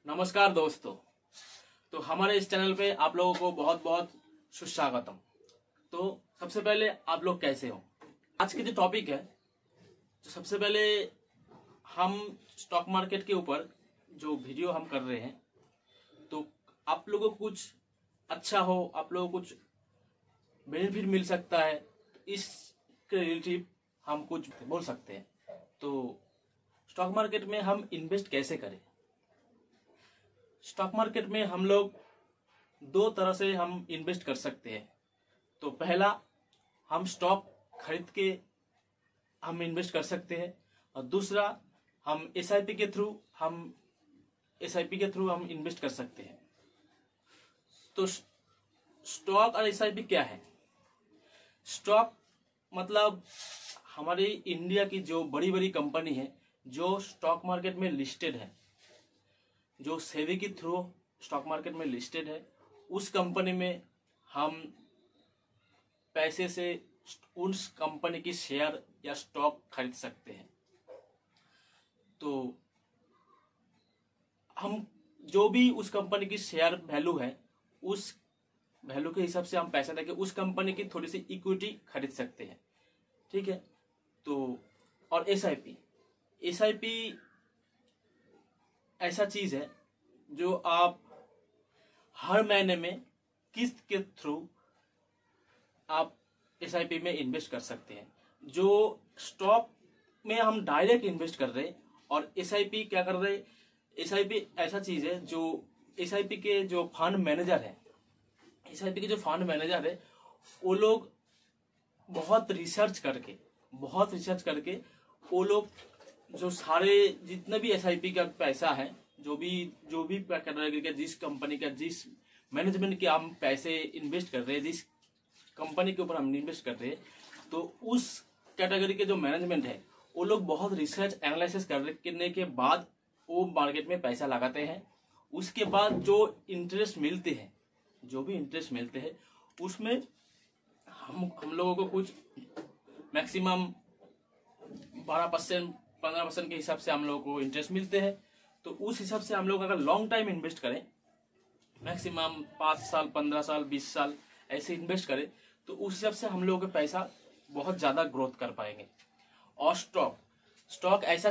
नमस्कार दोस्तों। तो हमारे इस चैनल पे आप लोगों को बहुत बहुत सुस्वागतम। तो सबसे पहले आप लोग कैसे हो? आज की जो टॉपिक है, तो सबसे पहले हम स्टॉक मार्केट के ऊपर जो वीडियो हम कर रहे हैं, तो आप लोगों को कुछ अच्छा हो, आप लोगों को कुछ बेनिफिट मिल सकता है, इसके रिलेटिव हम कुछ बोल सकते हैं। तो स्टॉक मार्केट में हम इन्वेस्ट कैसे करें? स्टॉक मार्केट में हम लोग दो तरह से हम इन्वेस्ट कर सकते हैं। तो पहला, हम स्टॉक खरीद के हम इन्वेस्ट कर सकते हैं, और दूसरा हम एसआईपी के थ्रू हम इन्वेस्ट कर सकते हैं। तो स्टॉक और एसआईपी क्या है? स्टॉक मतलब हमारी इंडिया की जो बड़ी बड़ी कंपनी है जो स्टॉक मार्केट में लिस्टेड है, जो सेबी के थ्रू स्टॉक मार्केट में लिस्टेड है, उस कंपनी में हम पैसे से उस कंपनी की शेयर या स्टॉक खरीद सकते हैं। तो हम जो भी उस कंपनी की शेयर वैल्यू है, उस वैल्यू के हिसाब से हम पैसा देके उस कंपनी की थोड़ी सी इक्विटी खरीद सकते हैं। ठीक है। तो और एसआईपी ऐसा चीज है जो आप हर महीने में किस्त के थ्रू आप एसआईपी में इन्वेस्ट कर सकते हैं। जो स्टॉक में हम डायरेक्ट इन्वेस्ट कर रहे हैं, और एसआईपी क्या कर रहे हैं? एसआईपी ऐसा चीज है जो एसआईपी के जो फंड मैनेजर है, वो लोग बहुत रिसर्च करके वो लोग जो सारे जितने भी एसआईपी का पैसा है, जो भी कैटेगरी का, जिस कंपनी का, जिस मैनेजमेंट के हम पैसे इन्वेस्ट कर रहे हैं, जिस कंपनी के ऊपर हम इन्वेस्ट कर रहे हैं, तो उस कैटेगरी के जो मैनेजमेंट है, वो लोग बहुत रिसर्च एनालिसिस करने के बाद वो मार्केट में पैसा लगाते हैं। उसके बाद जो भी इंटरेस्ट मिलते हैं उसमें हम लोगों को कुछ मैक्सिमम 12% 15% के हिसाब से हम लोगों को इंटरेस्ट मिलते हैं। तो उस हिसाब से हम लोग अगर लॉन्ग टाइम इन्वेस्ट करें, मैक्सिमम 5 साल 15 साल 20 साल ऐसे इन्वेस्ट करें, तो उस हिसाब से हम लोगों का पैसा बहुत ज्यादा ग्रोथ कर पाएंगे। और स्टॉक ऐसा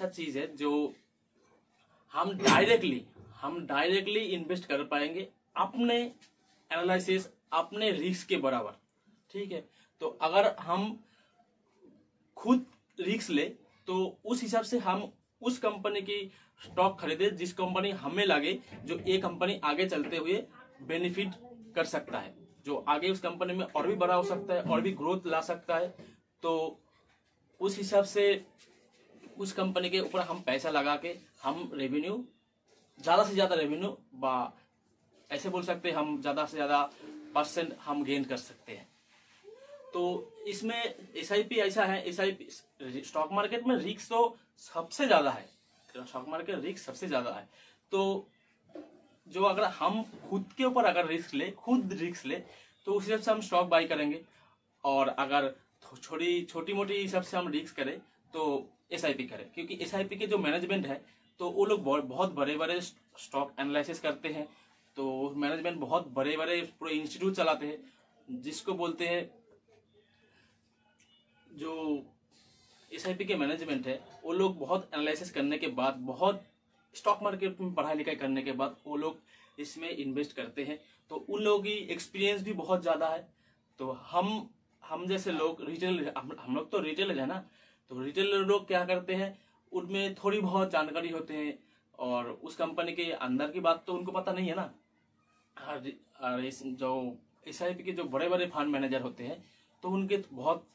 चीज है जो हम डायरेक्टली इन्वेस्ट कर पाएंगे अपने एनालिसिस, अपने रिस्क के बराबर। ठीक है। तो अगर हम खुद रिस्क ले, तो उस हिसाब से हम उस कंपनी की स्टॉक खरीदे जिस कंपनी हमें लगे जो ये कंपनी आगे चलते हुए बेनिफिट कर सकता है, जो आगे उस कंपनी में और भी बड़ा हो सकता है, और भी ग्रोथ ला सकता है। तो उस हिसाब से उस कंपनी के ऊपर हम पैसा लगा के हम ज्यादा से ज्यादा रेवेन्यू ऐसे बोल सकते हैं, हम ज्यादा से ज्यादा परसेंट हम गेन कर सकते हैं। तो इसमें एसआईपी ऐसा है, एसआईपी स्टॉक मार्केट में रिस्क तो सबसे ज्यादा है, तो जो अगर हम खुद के ऊपर अगर रिस्क ले तो उस हिसाब से हम स्टॉक बाई करेंगे। और अगर छोटी मोटी हिसाब से हम रिस्क करें तो एसआईपी करें, क्योंकि एसआईपी के जो मैनेजमेंट है, तो वो लोग बहुत बड़े बड़े स्टॉक एनालिसिस करते हैं। तो मैनेजमेंट बहुत बड़े बड़े पूरे इंस्टीट्यूट चलाते हैं, जिसको बोलते हैं, जो एसआईपी के मैनेजमेंट है, वो लोग बहुत एनालिसिस करने के बाद, बहुत स्टॉक मार्केट में पढ़ाई लिखाई करने के बाद वो लोग इसमें इन्वेस्ट करते हैं। तो उन लोगों की एक्सपीरियंस भी बहुत ज्यादा है। तो हम जैसे लोग हम लोग तो रिटेलर है ना, तो रिटेलर लोग क्या करते हैं, उनमें थोड़ी बहुत जानकारी होते हैं, और उस कंपनी के अंदर की बात तो उनको पता नहीं है ना। जो एसआईपी के जो बड़े बड़े फंड मैनेजर होते हैं, तो उनके बहुत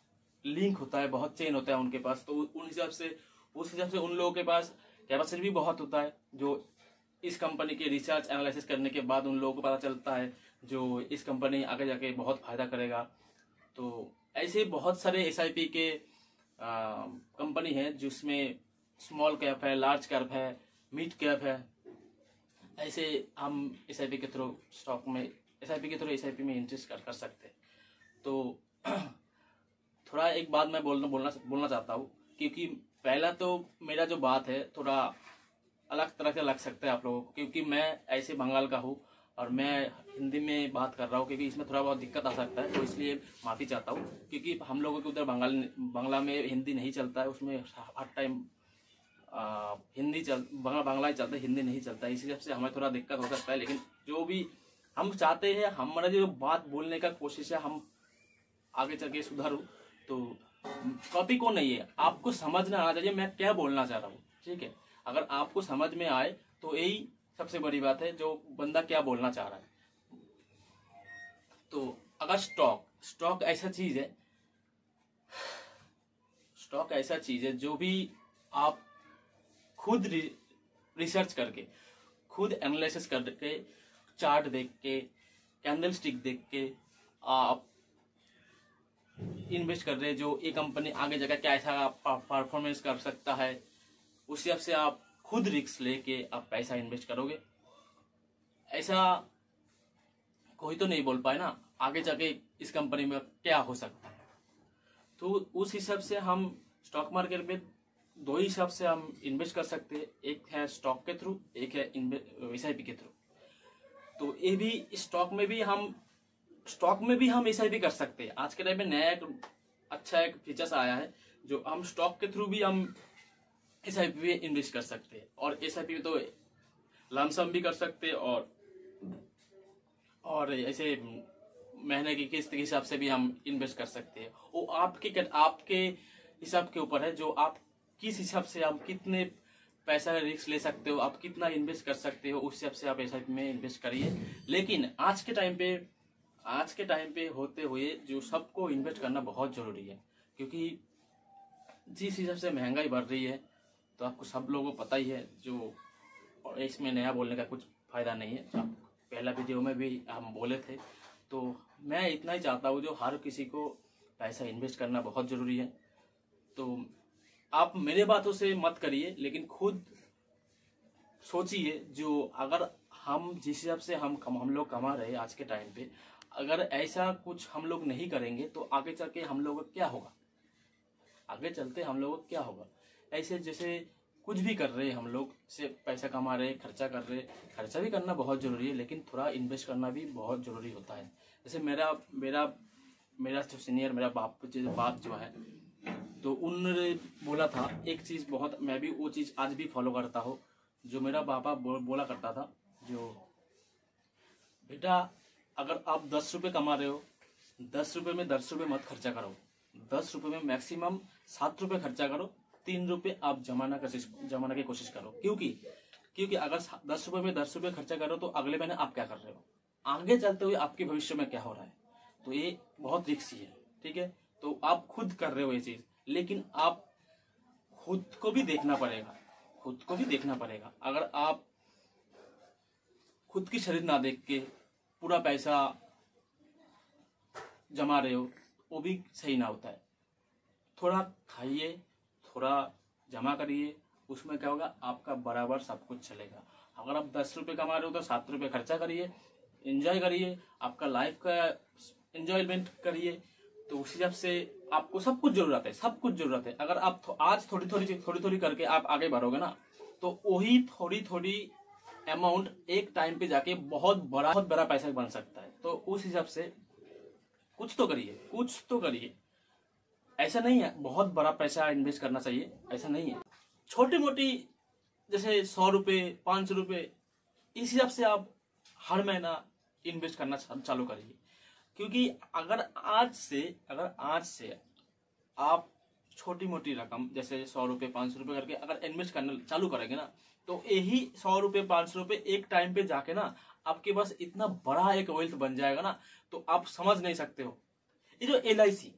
लिंक होता है, बहुत चेन होता है उनके पास। तो उस हिसाब से उन लोगों के पास कैपेसिटी भी बहुत होता है, जो इस कंपनी के रिसर्च एनालिसिस करने के बाद उन लोगों को पता चलता है जो इस कंपनी आगे जाके बहुत फायदा करेगा। तो ऐसे बहुत सारे एसआईपी के कंपनी है, जिसमें स्मॉल कैप है, लार्ज कैप है, मिड कैप है। ऐसे हम एसआईपी के थ्रू एसआईपी में इंटरेस्ट कर सकते हैं। तो थोड़ा एक बात मैं बोलना चाहता हूँ, क्योंकि पहला तो मेरा जो बात है थोड़ा अलग तरह से लग सकता है आप लोगों को, क्योंकि मैं ऐसे बंगाल का हूँ और मैं हिंदी में बात कर रहा हूँ, क्योंकि इसमें थोड़ा बहुत दिक्कत आ सकता है, तो इसलिए माफ़ी चाहता हूँ। क्योंकि हम लोगों के उधर बांग्ला में हिंदी नहीं चलता है, उसमें हर टाइम बांग्ला ही चलता है, हिंदी नहीं चलता है, इसी वजह से हमें थोड़ा दिक्कत हो सकता है। लेकिन जो भी हम चाहते हैं, हमारा जो बात बोलने का कोशिश है, हम आगे चल के सुधारूं। तो कॉपी को नहीं है, आपको समझना आना चाहिए मैं क्या बोलना चाह रहा हूँ, ठीक है। अगर आपको समझ में आए तो यही सबसे बड़ी बात है, जो बंदा क्या बोलना चाह रहा है। तो अगर स्टॉक ऐसा चीज है, स्टॉक ऐसा चीज है जो भी आप खुद रिसर्च करके, खुद एनालिसिस करके, चार्ट देख के, कैंडल स्टिक देख के आप इन्वेस्ट कर रहे हैं, जो ये कंपनी आगे जाकर क्या ऐसा परफॉर्मेंस कर सकता है, उस हिसाब से आप खुद रिस्क लेके आप पैसा इन्वेस्ट करोगे। ऐसा कोई तो नहीं बोल पाए ना आगे जाके इस कंपनी में क्या हो सकता है। तो उस हिसाब से हम स्टॉक मार्केट में दो ही हिसाब से हम इन्वेस्ट कर सकते हैं, एक है स्टॉक के थ्रू, एक है SIP के थ्रू। तो ये भी स्टॉक में भी हम SIP कर सकते हैं। आज के टाइम में नया एक अच्छा फीचर्स आया है, जो हम स्टॉक के थ्रू भी हम SIP में इन्वेस्ट कर सकते हैं, और SIP में तो लमसम भी कर सकते हैं, और ऐसे महीने की किस्त के हिसाब से भी हम इन्वेस्ट कर सकते हैं। वो आपके हिसाब के ऊपर है, जो आप किस हिसाब से आप कितने पैसा रिस्क ले सकते हो, आप कितना इन्वेस्ट कर सकते हो, उस हिसाब से आप SIP में इन्वेस्ट करिए। लेकिन आज के टाइम पे होते हुए जो सबको इन्वेस्ट करना बहुत जरूरी है, क्योंकि जिस हिसाब से महंगाई बढ़ रही है, तो आपको सब लोगों को पता ही है, जो इसमें नया बोलने का कुछ फायदा नहीं है, आप पहला वीडियो में भी हम बोले थे। तो मैं इतना ही चाहता हूँ, जो हर किसी को पैसा इन्वेस्ट करना बहुत जरूरी है। तो आप मेरे बातों से मत करिए, लेकिन खुद सोचिए, जो अगर हम जिस हिसाब से हम लोग कमा रहे हैं आज के टाइम पे, अगर ऐसा कुछ हम लोग नहीं करेंगे तो आगे चल के हम लोग को क्या होगा, आगे चलते हम लोग को क्या होगा। ऐसे जैसे कुछ भी कर रहे हैं हम लोग, से पैसा कमा रहे, खर्चा कर रहे, खर्चा भी करना बहुत जरूरी है, लेकिन थोड़ा इन्वेस्ट करना भी बहुत जरूरी होता है। जैसे मेरा जो सीनियर, मेरा बाप जो है, तो उन्होंने बोला था एक चीज, बहुत मैं भी वो चीज आज भी फॉलो करता हूँ, जो मेरा पापा बोला करता था, जो बेटा अगर आप 10 रुपए कमा रहे हो, 10 रुपए में 10 रुपए मत खर्चा करो, 10 रुपए में मैक्सिमम 7 रुपए खर्चा करो, 3 रुपए आप जमाना की कोशिश करो। क्योंकि अगर 10 रुपए में 10 रुपए खर्चा करो तो अगले महीने आप क्या कर रहे हो, आगे चलते हुए आपके भविष्य में क्या हो रहा है। तो ये बहुत रिस्की है, ठीक है। तो आप खुद कर रहे हो ये चीज, लेकिन आप खुद को भी देखना पड़ेगा। अगर आप खुद की शरीर ना देख के पूरा पैसा जमा रहे हो, वो भी सही ना होता है। थोड़ा खाइए, थोड़ा जमा करिए, उसमें क्या होगा, आपका बराबर सब कुछ चलेगा। अगर आप 10 रुपए कमा रहे हो तो 7 रुपए खर्चा करिए, एंजॉय करिए, आपका लाइफ का एंजॉयमेंट करिए। तो उस हिसाब से आपको सब कुछ जरूरत है। अगर आप आज थोड़ी करके आप आगे बढ़ोगे ना, तो वही थोड़ी अमाउंट एक टाइम पे जाके बहुत बड़ा पैसा बन सकता है। तो उस हिसाब से कुछ तो करिए। ऐसा नहीं है बहुत बड़ा पैसा इन्वेस्ट करना चाहिए, ऐसा नहीं है। छोटी मोटी जैसे 100 रुपए, 500 रुपए, इस हिसाब से आप हर महीना इन्वेस्ट करना चालू करिए। क्योंकि अगर आज से आप छोटी मोटी रकम जैसे 100 रुपए, 500 रुपए करके अगर इन्वेस्ट करना चालू करेंगे ना, तो यही 100 रुपए, 500 रुपए एक टाइम पे जाके ना आपके पास इतना बड़ा एक वेल्थ बन जाएगा ना, तो आप समझ नहीं सकते हो। ये जो LIC,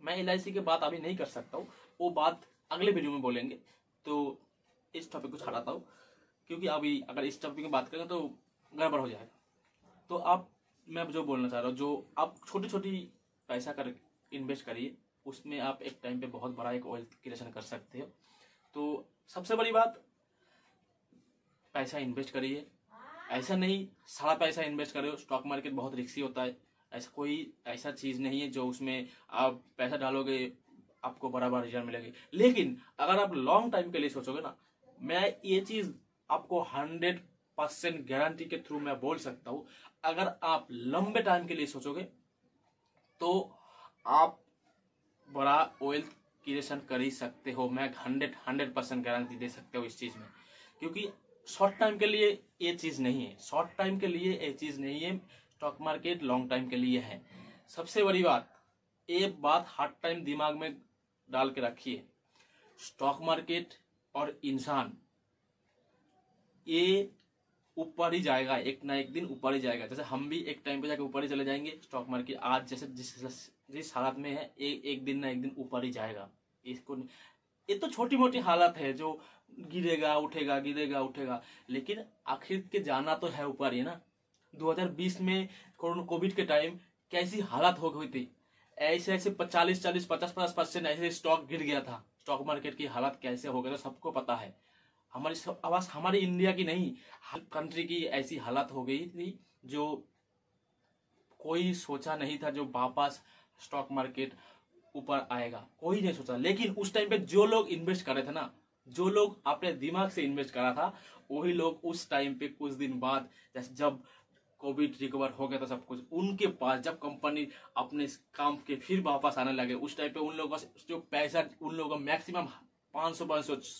मैं LIC की बात अभी नहीं कर सकता हूँ, वो बात अगले वीडियो में बोलेंगे। तो इस टॉपिक को छाड़ाता हूँ, क्योंकि अभी अगर इस टॉपिक में बात करें तो गड़बड़ हो जाएगा। तो मैं जो बोलना चाह रहा हूँ, जो आप छोटी पैसा कर इन्वेस्ट करिए, उसमें आप एक टाइम पे बहुत बड़ा एक वेल्थ क्रिएशन कर सकते हो। तो सबसे बड़ी बात, पैसा इन्वेस्ट करिए। ऐसा नहीं सारा पैसा इन्वेस्ट करो, स्टॉक मार्केट बहुत रिस्की होता है। ऐसा चीज नहीं है जो उसमें आप पैसा डालोगे आपको बराबर रिटर्न मिलेगी। लेकिन अगर आप लॉन्ग टाइम के लिए सोचोगे ना, मैं ये चीज आपको 100% गारंटी के थ्रू मैं बोल सकता हूं, अगर आप लंबे टाइम के लिए सोचोगे तो आप बड़ा वेल्थ क्रिएशन कर ही सकते हो। मैं 100% गारंटी दे सकते हो इस चीज में, क्योंकि शॉर्ट टाइम के लिए ये चीज नहीं है, शॉर्ट टाइम के लिए ये चीज नहीं है। स्टॉक मार्केट लॉन्ग टाइम के लिए है। सबसे बड़ी बात, एक बात हर टाइम दिमाग में डाल के रखिए, स्टॉक मार्केट और इंसान ये ऊपर ही जाएगा, एक ना एक दिन ऊपर ही जाएगा। जैसे हम भी एक टाइम पे जाके ऊपर ही चले जाएंगे, स्टॉक मार्केट आज जैसे जिस हालत में है, एक दिन ना एक दिन ऊपर ही जाएगा। इसको, ये तो छोटी मोटी हालत है जो गिरेगा उठेगा गिरेगा उठेगा, लेकिन आखिर के जाना तो है ऊपर ही ना। 2020 में कोविड के टाइम कैसी हालत हो गई थी, ऐसे ऐसे 40-40-50% ऐसे स्टॉक गिर गया था। स्टॉक मार्केट की हालत कैसे हो गई तो सबको पता है। हमारी आवाज हमारी इंडिया की नहीं, हर कंट्री की ऐसी हालत हो गई थी जो कोई सोचा नहीं था, जो वापस स्टॉक मार्केट ऊपर आएगा, कोई नहीं सोचा। लेकिन उस टाइम पे जो लोग इन्वेस्ट कर रहे थे ना, जो लोग अपने दिमाग से इन्वेस्ट करा था, वही लोग उस टाइम पे कुछ दिन बाद, जैसे जब कोविड रिकवर हो गया था सब कुछ, उनके पास जब कंपनी अपने काम के फिर वापस आने लगे, उस टाइम पे उन लोगों का जो पैसा, उन लोगों का मैक्सिमम 500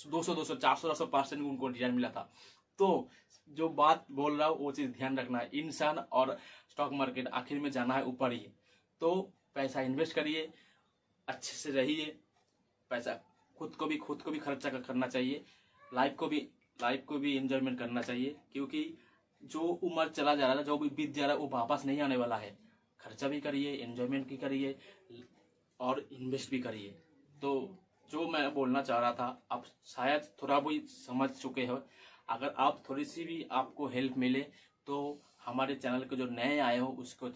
200 400% उनको रिटर्न मिला था। तो जो बात बोल रहा हूँ वो चीज ध्यान रखना है, इंसान और स्टॉक मार्केट आखिर में जाना है ऊपर ही। तो पैसा इन्वेस्ट करिए, अच्छे से रहिए, पैसा खुद को भी खर्चा करना चाहिए, लाइफ को भी एंजॉयमेंट करना चाहिए, क्योंकि जो उम्र चला जा रहा है, जो भी बीत जा रहा है, वो वापस नहीं आने वाला है। खर्चा भी करिए, एंजॉयमेंट भी करिए और इन्वेस्ट भी करिए। तो जो मैं बोलना चाह रहा था, आप शायद थोड़ा बहुत समझ चुके हो। अगर आप थोड़ी सी भी आपको हेल्प मिले तो हमारे चैनल को जो नए आए हो उसको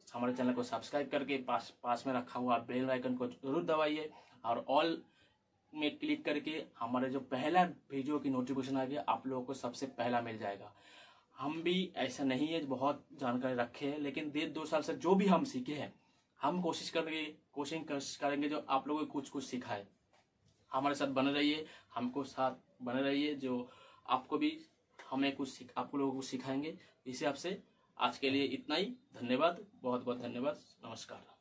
हमारे चैनल को सब्सक्राइब करके पास में रखा हुआ बेल आइकन को जरूर दबाइए, और ऑल में क्लिक करके हमारे जो पहला वीडियो की नोटिफिकेशन आ गया आप लोगों को सबसे पहला मिल जाएगा। हम भी ऐसा नहीं है बहुत जानकारी रखे हैं, लेकिन 1.5-2 साल से जो भी हम सीखे हैं, हम कोशिश करेंगे जो आप लोगों को कुछ सिखाए। हमारे साथ बने रहिए, हमको साथ बने रहिए, जो आपको भी हमें आप लोगों को सिखाएंगे। इसी आपसे आज के लिए इतना ही। धन्यवाद, बहुत बहुत धन्यवाद, नमस्कार।